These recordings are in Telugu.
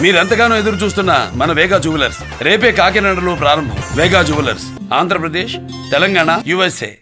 మీరెంతగానో ఎదురు చూస్తున్న మన వేగా జ్యువెలర్స్ రేపే కాకినాడలో ప్రారంభం. వేగా జ్యువెలర్స్, ఆంధ్రప్రదేశ్, తెలంగాణ, USA.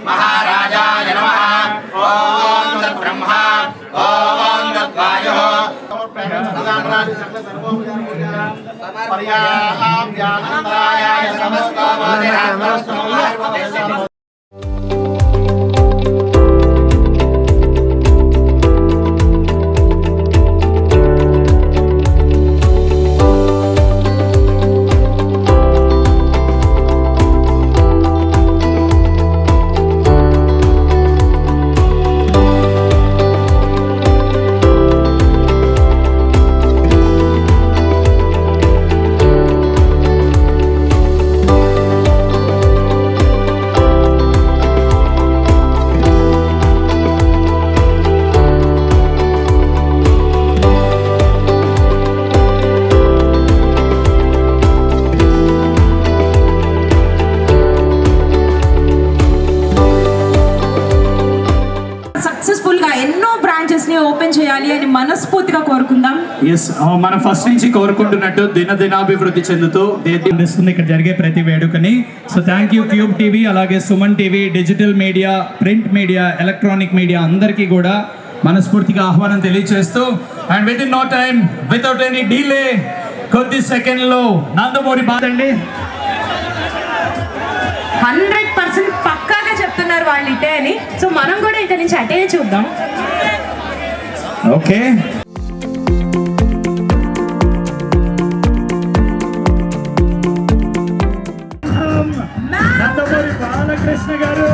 महाराजाय नमः। ओम तद्ब्रह्मा ओम तद्वायुः पर्याप्यानन्दाय समस्तमोदिरात्मस्तमोर्पदेशम्। ఓపెన్ చేయాలి అని మనస్ఫూర్తిగా కోరుకుందాం. ఎస్, మనం ఫస్ట్ నుంచి కోరుకుంటున్నట్టు దినాభివృద్ధి చెందుతూ అందిస్తుంది ఇక్కడ జరిగే ప్రతి వేడుకని. So thank you Cube TV, అలాగే Suman TV, digital media, print media, electronic media అందరికీ కూడా మనస్ఫూర్తిగా ఆహ్వానం తెలియజేస్తూ and with in no time without any delay కొద్ది సెకండ్లో నందమూరి బాదండి 100% పక్కాగా చెప్తున్నారు వాళ్ళు ఇటే అని. సో మనం కూడా ఇక్కడ నుంచి అటే చూద్దాం. ఓకే, నందమూరి బాలకృష్ణ గారు.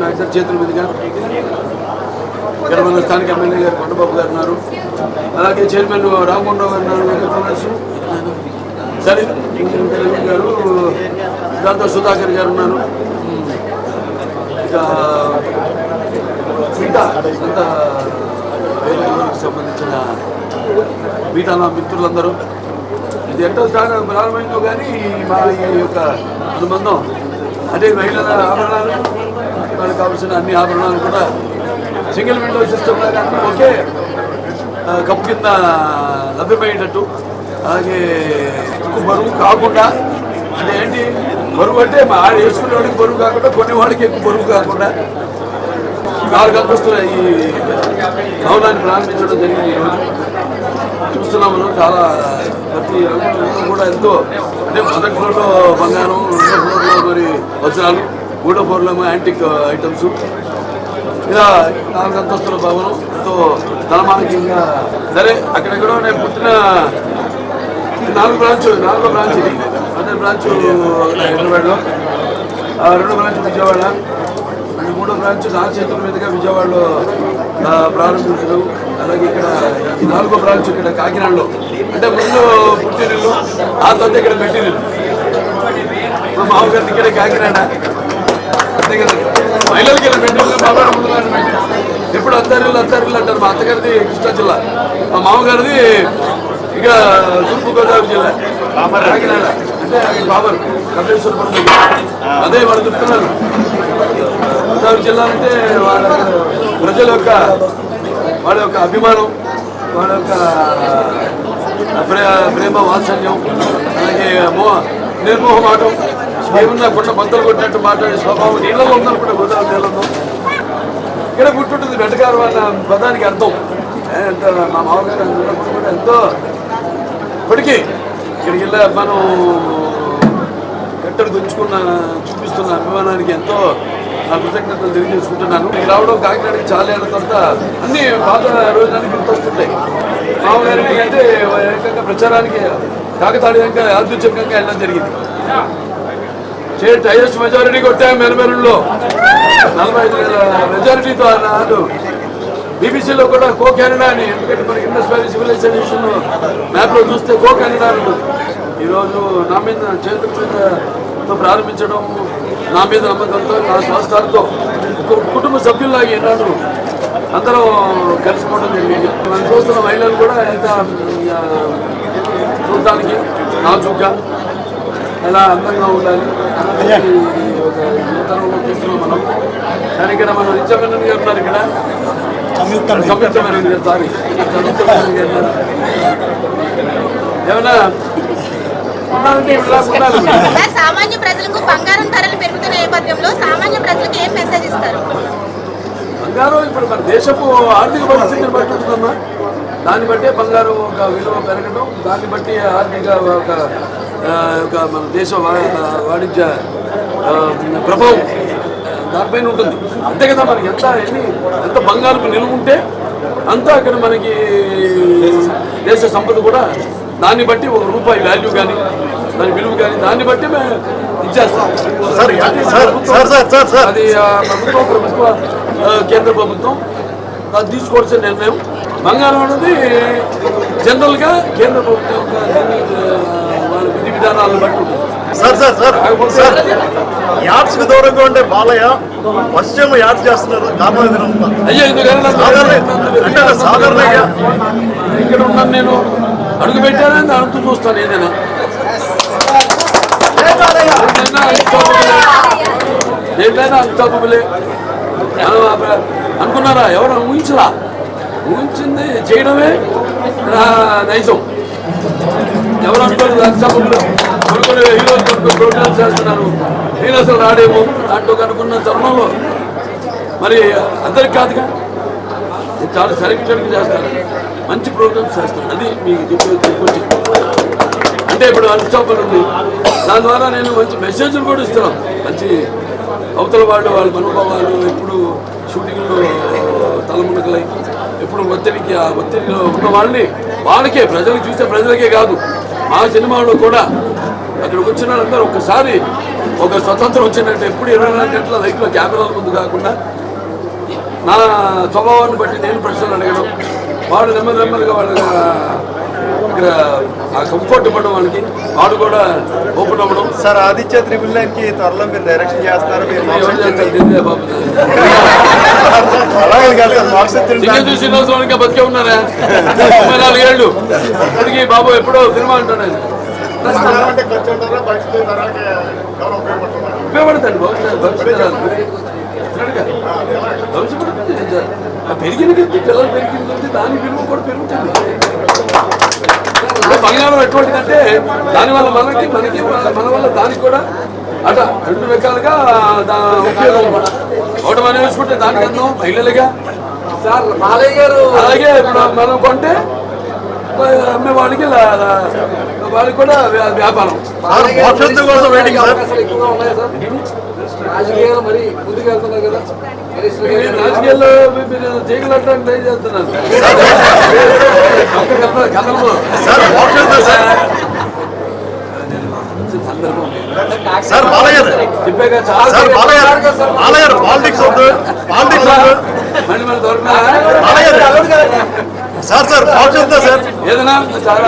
నాయకుల చేతుల మీదుగా ఇక్కడ మన స్థానిక ఎమ్మెల్యే గారు కొండబాబు గారు ఉన్నారు, అలాగే చైర్మన్ రామకొండరావు గారు ఉన్నారు, సరే గారు, దాంతో సుధాకర్ గారు ఉన్నారు, ఇంకా మిగతా అంతా వేదికలకు సంబంధించిన మిగతా నా మిత్రులందరూ. ఇది ఎంతో ప్రారంభమైందో కానీ మా ఈ యొక్క అనుబంధం అదే మహిళల ఆభరణాలు, వాళ్ళకి కావాల్సిన అన్ని ఆభరణాలు కూడా సింగిల్ విండో సిస్టమ్ లాగా ఒకే కప్పు కింద లభ్యమయ్యేటట్టు, అలాగే ఎక్కువ బరువు కాకుండా, అంటే ఏంటి బరువు అంటే మా వేసుకునే వాడికి బరువు కాకుండా కొన్ని వాడికి ఎక్కువ బరువు కాకుండా 4 అంతస్తుల ఈ భవనాన్ని ప్రారంభించడం జరిగింది. ఈరోజు చూస్తున్నాం మనం, చాలా ప్రతి కూడా ఎంతో, అంటే మొదటి ఫ్లోర్లో బంగారం, 2వ ఫ్లోర్లో మరి వజ్రాలు, 3వ ఫ్లోర్లో యాంటిక్ ఐటమ్స్, ఇలా 4 అంతస్తుల భవనం ఎంతో తలమానికంగా. సరే అక్కడెక్కడో నేను పుట్టిన నాలుగో బ్రాంచ్ ఇది మొదటి బ్రాంచ్ హైదరాబాద్లో, రెండో బ్రాంచ్ విజయవాడ, మూడో బ్రాంచ్ నా చేతుల మీదుగా విజయవాడలో ప్రారంభించడం. అలాగే ఇక్కడ ఈ నాలుగో బ్రాంచ్ ఇక్కడ కాకినాడలో, అంటే ముందు పుట్టినిల్లు, ఆ తర్వాత ఇక్కడ మెట్టినిల్లు. మా మామగారి ఇక్కడ కాకినాడ, అంతే కదా. మహిళలకి ఇలా మెట్టినిల్లు, బాబాడు ముందు ఎప్పుడు అత్తారిల్లు అంటారు. మా అత్తగారిది కృష్ణా జిల్లా, మా మామగారిది ఇక తూర్పుగోదావరి జిల్లా కాకినాడ, అంటే బాబర్ కపిలేశ్వరపురం దగ్గర. అదే వాళ్ళు చెప్తున్నారు, గోదావరి జిల్లా అంటే వాళ్ళ ప్రజల యొక్క అభిమానం, వాళ్ళ యొక్క ప్రేమ వాత్సల్యం, అలాగే నిర్మోహమాటం, ఏమున్నా కొండ బద్దలు కొట్టినట్టు మాట్లాడే స్వభావం నీళ్ళలో ఉందనుకుంటే గోదావరి నీళ్ళలో. ఇక్కడ పుట్టుంటుంది వెటకారు అన్న పదానికి అర్థం. మా మామగారు కూడా ఎంతో ఇప్పటికీ ఇక్కడికి వెళ్ళా మనం కట్టడి చూపిస్తున్న అభిమానానికి ఎంతో నా కృతజ్ఞతలు తెలియజేసుకుంటున్నాను. నేను రావడం కాకినాడకి చాలా ఏళ్ళ తర్వాత అన్ని పాత రోజులన్నీ గుర్తొస్తుంటాయి. మామగారికి అంటే ఏకంగా ప్రచారానికి కాకతాళీయంగా యాదృచ్ఛికంగా వెళ్ళడం జరిగింది. హైయెస్ట్ మెజారిటీ కొట్టాము మెరమెరుల్లో, 45,000 మెజారిటీతో అన్నాడు. బీబీసీలో కూడా కో కెనడా అని, ఎందుకంటే మనకి ఇండస్ వ్యాలీ సివిలైజేషన్ మ్యాప్లో చూస్తే కో కెనడా అని ఉంటుంది. ఈరోజు నా మీద చేతులతో ప్రారంభించడం, నా మీద నమ్మకంతో, నా సంస్థలతో కుటుంబ సభ్యుల్లాగా ఈనాడు అందరం కలిసిపోవడం జరిగింది. మనం చూస్తున్న మహిళలు కూడా ఎంత చూడటానికి నాజుగ్గా ఎలా అందంగా ఉండాలి ఒక యువతరంలో చూస్తున్నాం మనం. కానీ ఇక్కడ మనం నిత్యమేనన్ గారు ఉన్నారు, ఇక్కడ సంయుక్తమేనన్ గారు, సారీ సంయుక్తమేనన్ గారు ఏమన్నా ఉండాలంటే ఇలా ఉండాలి. సామాన్య ప్రజలకు బంగారం ధరలు పెరుగుతున్న నేపథ్యంలో సామాన్య ప్రజలకు ఏం మెసేజ్ ఇస్తారు? బంగారం ఇప్పుడు మన దేశపు ఆర్థిక పరిస్థితిని బట్టి ఉంటుందమ్మా. దాన్ని బట్టే బంగారం ఒక విలువ పెరగడం, దాన్ని బట్టి ఆర్థిక ఒక మన దేశ వాణిజ్య ప్రభావం దానిపైన ఉంటుంది. అంతే కదా. మనకి ఎంత బంగారం నిలువ ఉంటే అంత అక్కడ మనకి దేశ సంపద కూడా దాన్ని బట్టి ఒక రూపాయి వాల్యూ కానీ దాని విలువ కానీ దాన్ని బట్టి మేము ఇచ్చేస్తాం. అది ప్రభుత్వ కేంద్ర ప్రభుత్వం అది తీసుకోవాల్సిన నిర్ణయం. బంగారం అనేది జనరల్గా కేంద్ర ప్రభుత్వం యొక్క వాళ్ళ విధి విధానాలను బట్టి ఉంటుంది. సార్ యాడ్స్ కు దూరంగా ఉండే బాలయ్య పశ్చిమ యాడ్స్ చేస్తున్నారు. అయ్యో సాధారణంగా ఇక్కడ ఉన్నాను నేను, అడుగు పెట్టానని అడుగుతూ చూస్తాను. ఏదైనా దేంట్లైనా అన్స్టాపబులే. మనం అనుకున్నారా? ఎవరు ఊహించింది చేయడమే నైజం. ఎవరు అనుకోలేదు అన్స్టాపబుల్. కొన్ని హీరోలు ప్రోగ్రామ్స్ చేస్తున్నారు, నేను అసలు రాడేమో దాంట్లో అనుకున్న తరుణంలో మరి అందరికి కాదుగా, చాలా సెలెక్టెడ్గా చేస్తారు, మంచి ప్రోగ్రామ్స్ చేస్తారు. అది మీకు చెప్పొచ్చి అంటే ఇప్పుడు అన్స్టాపబుల్ ఉంది. దాని ద్వారా నేను మంచి మెసేజ్లు కూడా ఇస్తున్నాను. మంచి అవతల వాళ్ళ మనోభావాలు ఎప్పుడు షూటింగ్లో తలమునకలై ఎప్పుడు ఆ ఒత్తిడిలో ఉన్న వాళ్ళకే ప్రజలకు చూస్తే ప్రజలకే కాదు, మా సినిమాలో కూడా అక్కడికి వచ్చిన వాళ్ళందరూ ఒక్కసారి ఒక స్వతంత్రం వచ్చిందంటే ఎప్పుడు 24 గంటల లైఫ్లో కెమెరాల ముందు కాకుండా నా స్వభావాన్ని బట్టి నేను ప్రశ్నలు అడగడం, వాడు నెమ్మదిగా వాళ్ళ ఇక్కడ ఆ కంఫర్ట్ ఇవ్వడం, వాళ్ళకి వాడు కూడా ఓపెన్ అవ్వడం. సార్ ఆదిత్య 999కి త్వరలో మీరు డైరెక్షన్ చేస్తారు. శ్రీనివాసరావుగా బతికే ఉన్నారా 34 ఏళ్ళు ఇప్పటికీ బాబు ఎప్పుడో సినిమా అంటాడు. ఉపయోగపడతాడు పెరిగిన కొద్ది పిల్లలు పెరిగిన కొద్ది దాని విలువ కూడా పెరుగుతుంది. బంగారం ఎటువంటిదంటే దానివల్ల మనకి మన వల్ల దానికి కూడా అట రెండు రకాలుగా ఉపయోగం. ఒకటి మనం వేసుకుంటే దానికి అందం మహిళలుగా సార్ మాలయ్య గారు. అలాగే ఇప్పుడు మనం కొంటే అమ్మేవాడికి వాళ్ళకి కూడా వ్యాపారం. రాజకీయాలు మరి ముందుకు వెళ్తున్నారు కదా, రాజకీయాల్లో మీరు చేయగలట్టు ట్రై చేస్తున్నారు. సందర్భం లేదు. సార్ బాలయ్య చెప్పాక చాలా సార్ బాలయ్య పాలిటిక్స్ వద్దు, పాలిటిక్స్ వద్దు. మళ్ళీ మన దొరికినా సార్ బాగుంటుందా సార్? ఏదైనా చాలా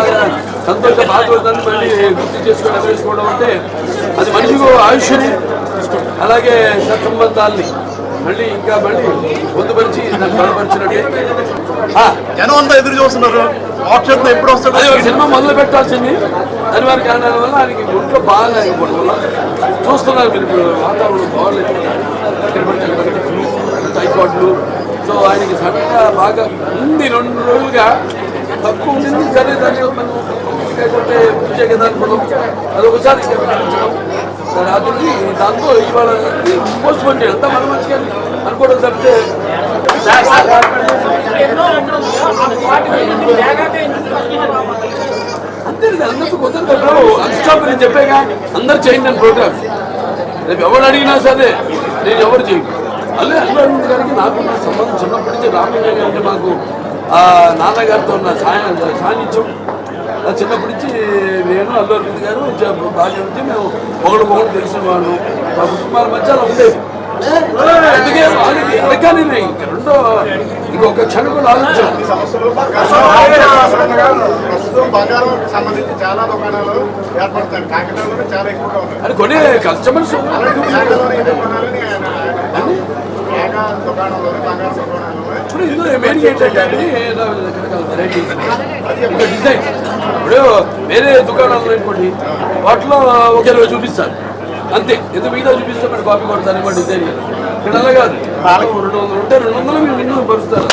సంతోష బాధపడుతుంది. మళ్ళీ గుర్తు చేసుకోవడం వేసుకోవడం అంటే అది మనిషికి ఆయుష్ని అలాగే సత్సంబంధాలని మళ్ళీ పొందుపరిచి దాన్ని బలపరిచినట్టే. జనం అంతా ఎదురు చూస్తున్నారు, మోక్షం ఎప్పుడు వస్తాడు? అదే ఒక సినిమా మొదలు పెట్టాల్సింది అనివార్య కారణాల వల్ల ఆయనకి ఒంట్లో బాగా లేకపోవడం వల్ల చూస్తున్నారు మీరు ఇప్పుడు వాతావరణం బాగలేదు, ఫ్లూ టైఫాయిడ్లు. సో ఆయనకి సడన్గా బాగా ఉంది, 2 రోజులుగా తక్కువ ఉండింది. సరే దాన్ని మనం కొట్టే పూజ అనుకోవడం అదొకసారి రాత్రికి దాంతో ఇవాళ పోస్ట్ పోన్ చేయాలి. అంతా మనం మంచిగా అనుకోవడం తప్పితే అంతే అందరికీ కుదరదు. అన్స్టాప్ నేను చెప్పాగా అందరు చేయండి అని ప్రోగ్రామ్స్. రేపు ఎవరు అడిగినా సరే నేను ఎవరు చేయను. అల్లే అల్లు అరవింద్ గారికి నాకు సంబంధం చిన్నప్పటి నుంచి రామయ్య గారు అంటే మాకు నాన్నగారితో ఉన్న సాన్నిధ్యం చిన్నప్పటి నుంచి నేను అల్లు అరవింద్ గారు బాగా ఉంటే మేము ఒకడు తెలిసిన వాళ్ళు మా కుటుంబాల మధ్య అలా ఉండేది. అందుకే వాళ్ళకి ఎనకానే ఇంకా ఇంకొక క్షణం కూడా ఆలోచించాను. ప్రస్తుతం బంగారం సంబంధించి చాలా దుకాణాలు ఏర్పడతాయి. కాకినాడలో చాలా ఎక్కువగా ఉన్నాయి. అది కొనే కస్టమర్స్ ఇప్పుడు ఇందులో మెయిన్ ఏంటంటే ఇంకా డిజైన్. ఇప్పుడు వేరే దుకాణాలు అనుకోండి, వాటిలో ఒక 20 చూపిస్తారు అంతే. ఎంత మిగతా చూపిస్తే మరి కాపీ కొడతారు ఇవ్వండి డిజైన్. ఇక్కడ అలా కాదు, 200 ఉంటే 200 మీరు మినిమం పరుస్తారు.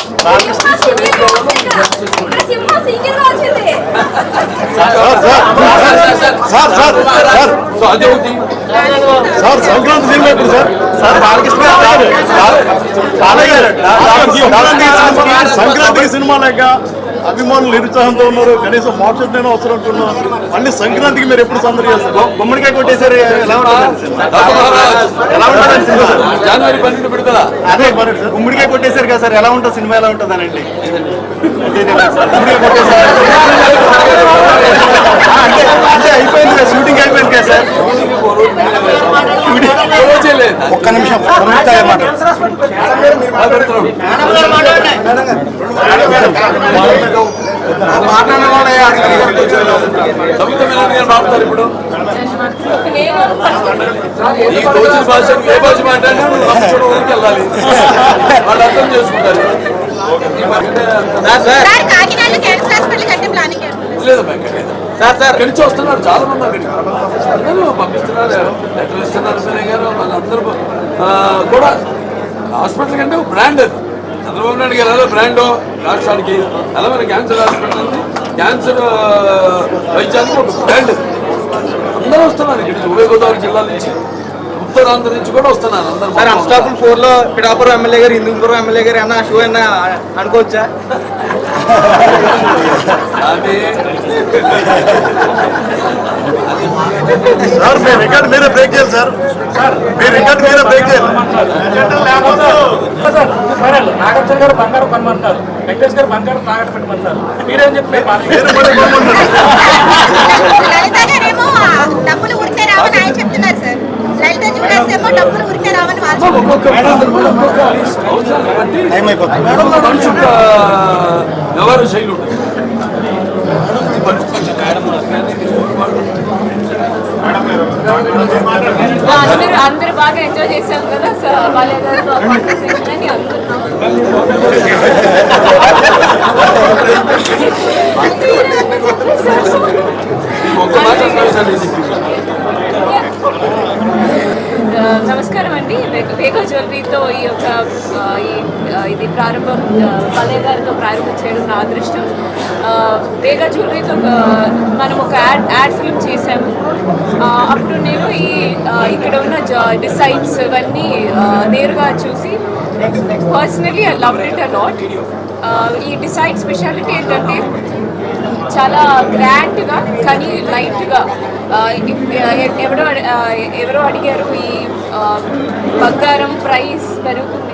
సో అదే ఒకటి సార్ సంక్రాంతి సినిమా ఎప్పుడు సార్? సార్ బాలకృష్ణ సంక్రాంతికి సినిమా లేక అభిమానులు నిరుత్సాహంతో ఉన్నారు. కనీసం మోక్షజ్ఞానం అవసరం అంటున్నారు. మళ్ళీ సంక్రాంతికి మీరు ఎప్పుడు సందడి చేస్తారు? గుమ్మడికాయ కొట్టేసారు, ఎలా ఉంటుంది? జనవరి 12 విడుదల. అదే గుమ్మడికాయ కొట్టేశారు కదా సార్, ఎలా ఉంటుంది సినిమా? ఎలా ఉంటుంది అనండి. అంటే అయిపోయింది కదా, షూటింగ్ అయిపోయింది కదా సార్. ఒక్క నిమిషం మాట్లాడతారు. ఇప్పుడు ఈ కోచింగ్ భాషకు ఏ భాష మాట్లాడినా ఊరికి వెళ్ళాలి, వాళ్ళు అర్థం చేసుకుంటారు. లేదు ఇక్కడి నుంచి వస్తున్నారు చాలా మంది. అక్కడికి అందరూ పంపిస్తున్నారు, లెటర్ ఇస్తున్నారు. సరే గారు వాళ్ళందరూ కూడా హాస్పిటల్ కంటే ఒక బ్రాండ్ అది. చంద్రబాబు నాయుడు గారు ఎలా బ్రాండ్ రాష్ట్రానికి, అలా మన క్యాన్సర్ హాస్పిటల్ ఉంది. క్యాన్సర్ వైద్యానికి ఒక బ్రాండ్. అందరూ వస్తున్నారు ఇక్కడికి, ఉభయ గోదావరి జిల్లాల నుంచి, ఉత్తరాంధ్ర నుంచి కూడా వస్తున్నారు అందరూ. సార్ అన్స్టాపుల్ 4లో పిఠాపురం ఎమ్మెల్యే గారు, హిందూపురం ఎమ్మెల్యే గారు అన్న షో అన్న అనుకోవచ్చా? సార్ మీ రికార్డ్ మీరే బ్రేక్ చేయాలి సార్. మీ రికార్డ్ మీరే బ్రేక్ చేయాలి. నాగార్జున గారు బంగారం కొనమంటారు, వెంకటేష్ గారు బంగారం తాగట్టు పెట్టమంటారు. మీరేం చెప్తారు? డబ్బులు ఉడితే రావని ఆయన చెప్తున్నారు సార్. లలిత జ్యువెలర్స్ ఏమో డబ్బులు ఉడితే రావని వాళ్ళు ఎవరు శైలు అందరూ బాగా ఎంజాయ్ చేశాం కదా సార్. వాళ్ళ కాన్వర్సేషన్ నమస్కారం అండి. వేగా జ్యువెలరీతో ఈ యొక్క ఇది ప్రారంభం పల్లె గారితో ప్రారంభం చేయడం నా అదృష్టం. వేగా జ్యువెలరీతో మనం ఒక యాడ్ ఫిల్మ్ చేశాము. అప్పుడు నేను ఇక్కడ ఉన్న డిజైన్స్ ఇవన్నీ నేరుగా చూసి personally I loved it a lot. ఈ డిజైన్ స్పెషాలిటీ ఏంటంటే చాలా గ్రాండ్గా కానీ లైట్గా. ఎవరో అడిగారు ఈ బంగారం ప్రైస్ పెరుగుతుంది.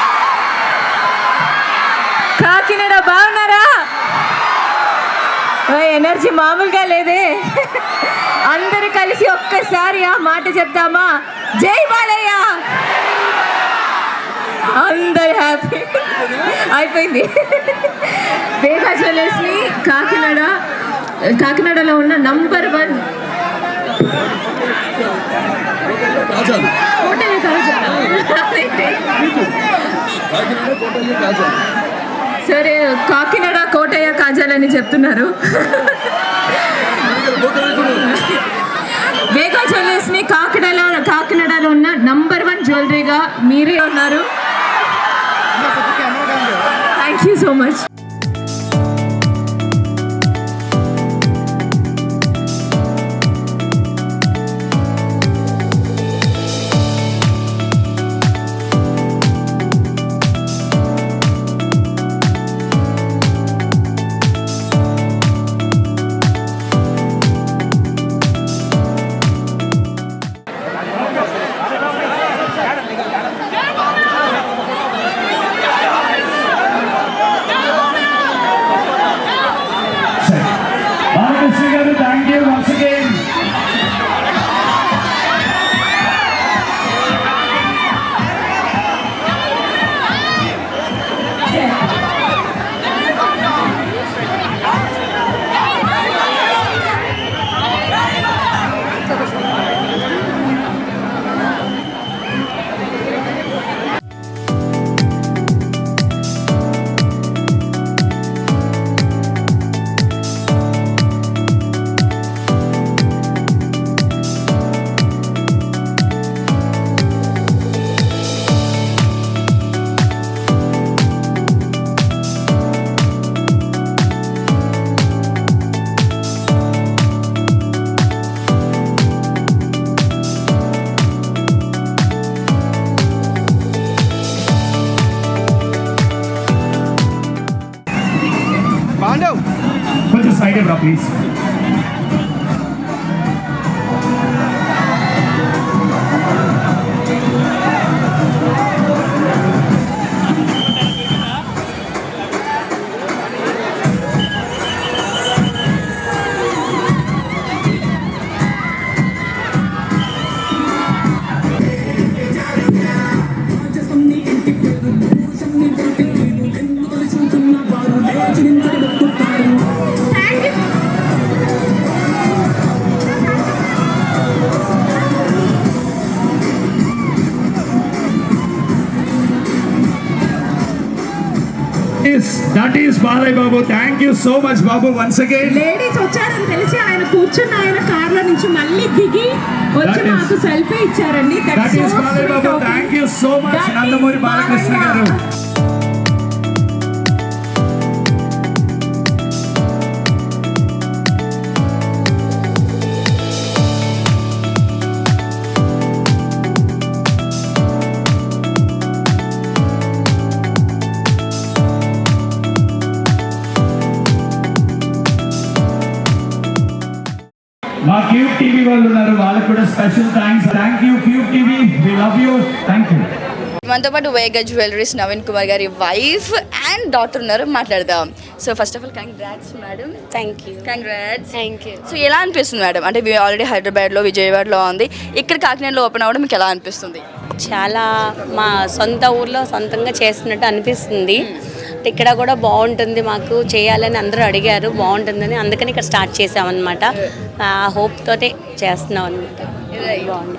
ఎనర్జీ మామూలుగా లేదే. అందరూ కలిసి ఒక్కసారి ఆ మాట చెప్తామా? జై బాలయ్య. అందరు హ్యాపీ అయిపోయింది. వేగా జ్యువెలర్స్ని కాకినాడలో ఉన్న నంబర్ 1 కోటయ్య కాజల్. సరే, కాకినాడ కోటయ్య కాజల్ అని చెప్తున్నారు. వేగా జ్యువెలర్స్ని కాకినాడలో ఉన్న నంబర్ 1 జ్యువెలరీగా మీరే ఉన్నారు. Thank you so much. Balakrishna గారు, థ్యాంక్ యూ వన్స్ అగైన్. కొంచెం సైడ్ రా please. That is Balai Babu. Thank you so much, Babu, once again. Ladies వచ్చారని తెలిసి ఆయన కూర్చున్న ఆయన కార్లో నుంచి మళ్ళీ దిగి వచ్చి మాకు సెల్ఫీ ఇచ్చారండి. That is Balai Babu. Thank you so much, Nandamuri Balakrishna garu. మా క్యూబ్ టీవీ వాళ్ళు ఉన్నారు, వాళ్ళకు కూడా special thanks. Thank you Cube TV, we love you. Thank you. మనతో పాటు వేగా జ్యువెలరీస్ నవీన్ కుమార్ గారి వైఫ్ అండ్ డాటర్ ఉన్నారు, మాట్లాడదాం. So first of all congrats madam. Thank you. Congrats. Thank you. So ఎలా అనిపిస్తుంది మేడం? అంటే ఆల్రెడీ హైదరాబాద్లో, విజయవాడలో ఉంది, ఇక్కడ కాకినాడలో ఓపెన్ అవ్వడం మీకు ఎలా అనిపిస్తుంది? చాలా మా సొంత ఊర్లో సొంతంగా చేస్తున్నట్టు అనిపిస్తుంది. ఇక్కడ కూడా బాగుంటుంది, మాకు చేయాలని అందరూ అడిగారు, బాగుంటుందని అందుకని ఇక్కడ స్టార్ట్ చేసామన్నమాట. ఆ హోప్ తోటే చేస్తున్నాం అనమాట. బాగుంది.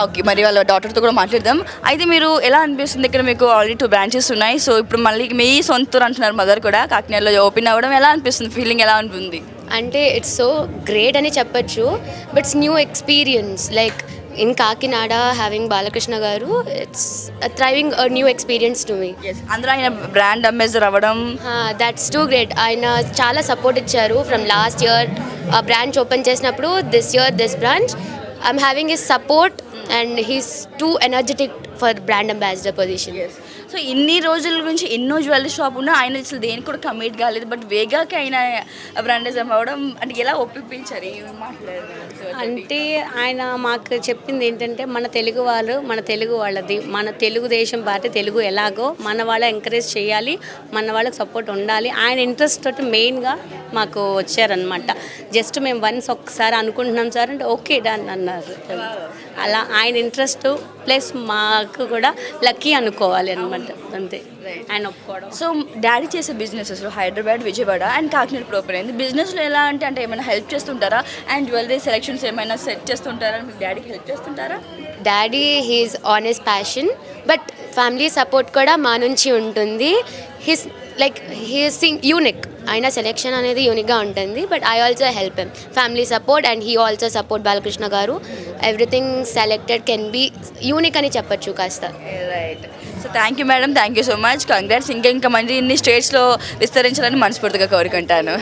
ఓకే, మరి వాళ్ళ డాటర్తో కూడా మాట్లాడదాం. అయితే మీరు ఎలా అనిపిస్తుంది? ఇక్కడ మీకు ఆల్రెడీ 2 బ్రాంచెస్ ఉన్నాయి. సో ఇప్పుడు మళ్ళీ మీ సొంత ఊరు అంటున్నారు మదర్ కూడా, కాకినాడలో ఓపెన్ అవ్వడం ఎలా అనిపిస్తుంది? ఫీలింగ్ ఎలా ఉంటుంది? అంటే ఇట్స్ సో గ్రేట్ అని చెప్పచ్చు, but it's new experience. Like in Kakinada having Balakrishna garu, it's thriving a new experience to me. అందరూ ఆయన బ్రాండ్ అంబాసిడర్ అవ్వడం, దట్స్ టూ గ్రేట్. ఆయన చాలా సపోర్ట్ ఇచ్చారు ఫ్రమ్ లాస్ట్ ఇయర్ ఆ బ్రాంచ్ ఓపెన్ చేసినప్పుడు. This year this branch I'm having his support and he's too energetic for brand ambassador position. Yes. So ఇన్ని రోజుల గురించి ఎన్నో జ్యువెలరీ షాప్ ఉన్నా ఆయన అసలు దేనికి కూడా కమిట్ కాలేదు. బట్ వేగాకి ఆయన బ్రాండిజం అవ్వడం అంటే ఎలా ఒప్పించారు ఏమి మాట్లాడారు? అంటే ఆయన మాకు చెప్పింది ఏంటంటే మన తెలుగు వాళ్ళు, మన తెలుగు వాళ్ళది, మన తెలుగుదేశం పార్టీ తెలుగు ఎలాగో మన వాళ్ళ ఎంకరేజ్ చేయాలి, మన వాళ్ళకి సపోర్ట్ ఉండాలి. ఆయన ఇంట్రెస్ట్ తోటి మెయిన్గా మాకు వచ్చారనమాట. జస్ట్ మేము వన్స్ ఒకసారి అనుకుంటున్నాం సార్ అంటే ఓకే డన్ అన్నారు. అలా ఆయన ఇంట్రెస్ట్ ప్లస్ మాకు కూడా లక్కీ అనుకోవాలి అనమాట, అంతే ఆయన ఒప్పుకోవడం. సో డాడీ చేసే బిజినెసెస్లో హైదరాబాద్, విజయవాడ అండ్ కాకినాడ ప్రాపర్ అయింది. బిజినెస్లో ఎలా అంటే ఏమైనా హెల్ప్ చేస్తుంటారా? అండ్ జ్యువెలరీ సెలెక్షన్స్ ఏమైనా సెట్ చేస్తుంటారా? మీకు డాడీకి హెల్ప్ చేస్తుంటారా? Daddy he's on his passion, but family support కూడా మా నుంచి ఉంటుంది. హిస్ లైక్ హీస్ యూనిక్, ఆయన సెలెక్షన్ అనేది యూనిక్గా ఉంటుంది. But I also help him, family support and he also support Balakrishna garu. Everything selected can be unique అని చెప్పచ్చు కాస్త. Right. So thank you madam, thank you so much, congrats. ఇంకా మంది ఇన్ని స్టేట్స్లో విస్తరించాలని మనస్ఫూర్తిగా కోరుకుంటాను.